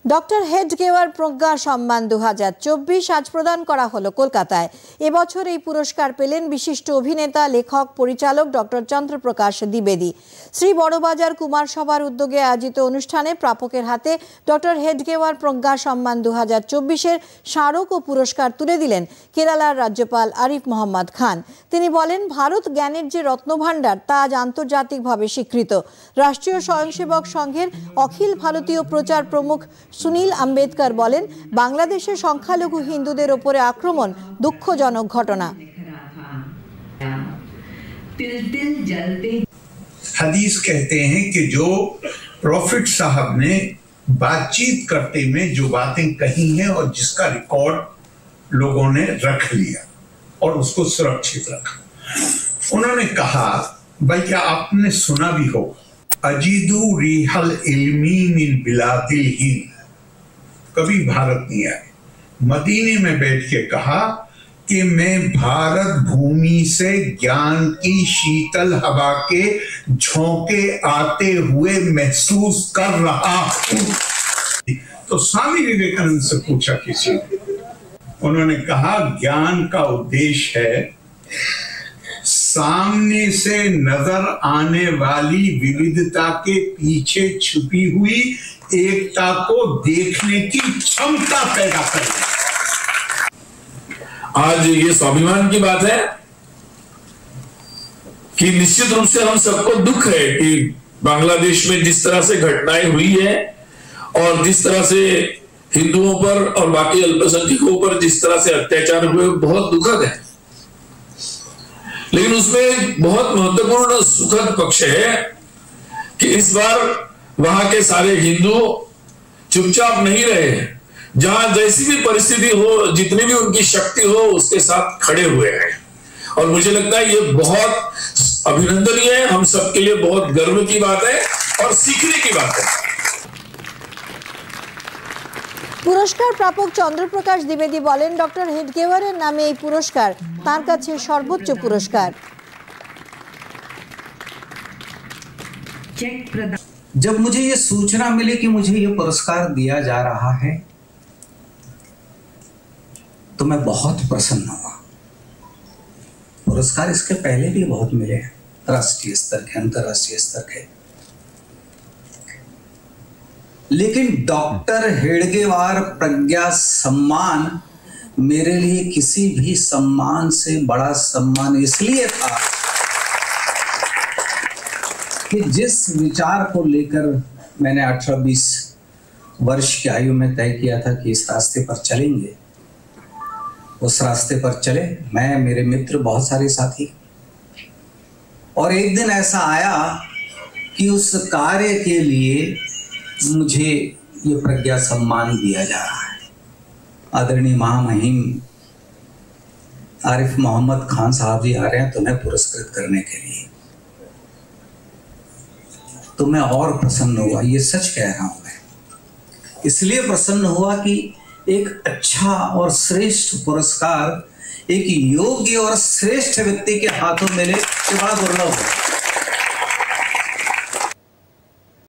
Doctor Hedgewar প্রজ্ঞা সম্মান 2024 আজ প্রদান করা হলো কলকাতায়। এবছর এই পুরস্কার পেলেন বিশিষ্ট অভিনেতা, লেখক, পরিচালক ডক্টর চন্দ্রপ্রকাশ দ্বিবেদী। শ্রী বড়বাজার কুমার সভার উদ্যোগে আয়োজিত অনুষ্ঠানে প্রাপকের হাতে ডক্টর হেডগেওয়ার প্রজ্ঞা সম্মান 2024-এর স্মারক ও পুরস্কার তুলে দিলেন কেরালার রাজ্যপাল আরিফ মোহাম্মদ খান। তিনি বলেন, ভারত জ্ঞানের যে রত্নভাণ্ডার তা আজ আন্তর্জাতিকভাবে স্বীকৃত। রাষ্ট্রীয় স্বয়ংসেবক সংঘের অখিল ভারতীয় প্রচার প্রমুখ সুনীল আম্বেদকর বলেন, বাংলাদেশে সংখ্যালঘু হিন্দুদের উপরে আক্রমণ দুঃখজনক ঘটনা। हदीस कहते हैं कि जो प्रॉफिट साहब ने बातचीत करते में जो बातें कही हैं और जिसका रिकॉर्ड लोगों ने रख लिया और उसको सुरक्षित रखा, उन्होंने कहा, बल्कि आपने सुना भी हो, अजीदू रिहल इल्मी मिन बिलादिल हिंद, कभी भारत नहीं आए, मदीने में बैठ के कहा कि मैं भारत भूमि से ज्ञान की शीतल हवा के झोंके आते हुए महसूस कर रहा हूं। तो स्वामी विवेकानंद से पूछा किसी ने, उन्होंने कहा, ज्ञान का उद्देश्य है सामने से नजर आने वाली विविधता के पीछे छुपी हुई एकता को देखने की क्षमता पैदा करना। आज ये स्वाभिमान की बात है कि निश्चित रूप से हम सबको दुख है कि बांग्लादेश में जिस तरह से घटनाएं हुई है और जिस तरह से हिंदुओं पर और बाकी अल्पसंख्यकों पर जिस तरह से अत्याचार हुए, बहुत दुखद है। लेकिन उसमें बहुत महत्वपूर्ण सुखद पक्ष है कि इस बार वहां के सारे हिंदू चुपचाप नहीं रहे, जहां जैसी भी परिस्थिति हो, जितनी भी उनकी शक्ति हो, उसके साथ खड़े हुए हैं। और मुझे लगता है ये बहुत अभिनंदनीय है, हम सबके लिए बहुत गर्व की बात है और सीखने की बात है। পুরস্কার প্রাপক চন্দ্রপ্রকাশ দ্বিবেদী বলেন, ডক্টর হেডগেওয়ারের নামে এই পুরস্কার তার কাছে সর্বোচ্চ পুরস্কার। जब मुझे ये सूचना मिली कि मुझे ये पुरस्कार दिया जा रहा है तो मैं बहुत प्रसन्न हुआ। पुरस्कार इसके पहले भी बहुत मिले हैं, राष्ट्रीय स्तर के, अंतर्राष्ट्रीय स्तर के, लेकिन डॉक्टर हेडगेवार प्रज्ञा सम्मान मेरे लिए किसी भी सम्मान से बड़ा सम्मान इसलिए था कि जिस विचार को लेकर मैंने 18-20 वर्ष की आयु में तय किया था कि इस रास्ते पर चलेंगे, उस रास्ते पर चले, मैं, मेरे मित्र, बहुत सारे साथी। और एक दिन ऐसा आया कि उस कार्य के लिए मुझे ये प्रज्ञा सम्मान दिया जा रहा है। आदरणीय महामहिम आरिफ मोहम्मद खान साहब जी आ रहे हैं तुम्हें पुरस्कृत करने के लिए। तो मैं और प्रसन्न हुआ, ये सच कह रहा हूं मैं। इसलिए प्रसन्न हुआ कि एक अच्छा और श्रेष्ठ पुरस्कार एक योग्य और श्रेष्ठ व्यक्ति के हाथों मिले, ये बड़ा दुर्लभ है।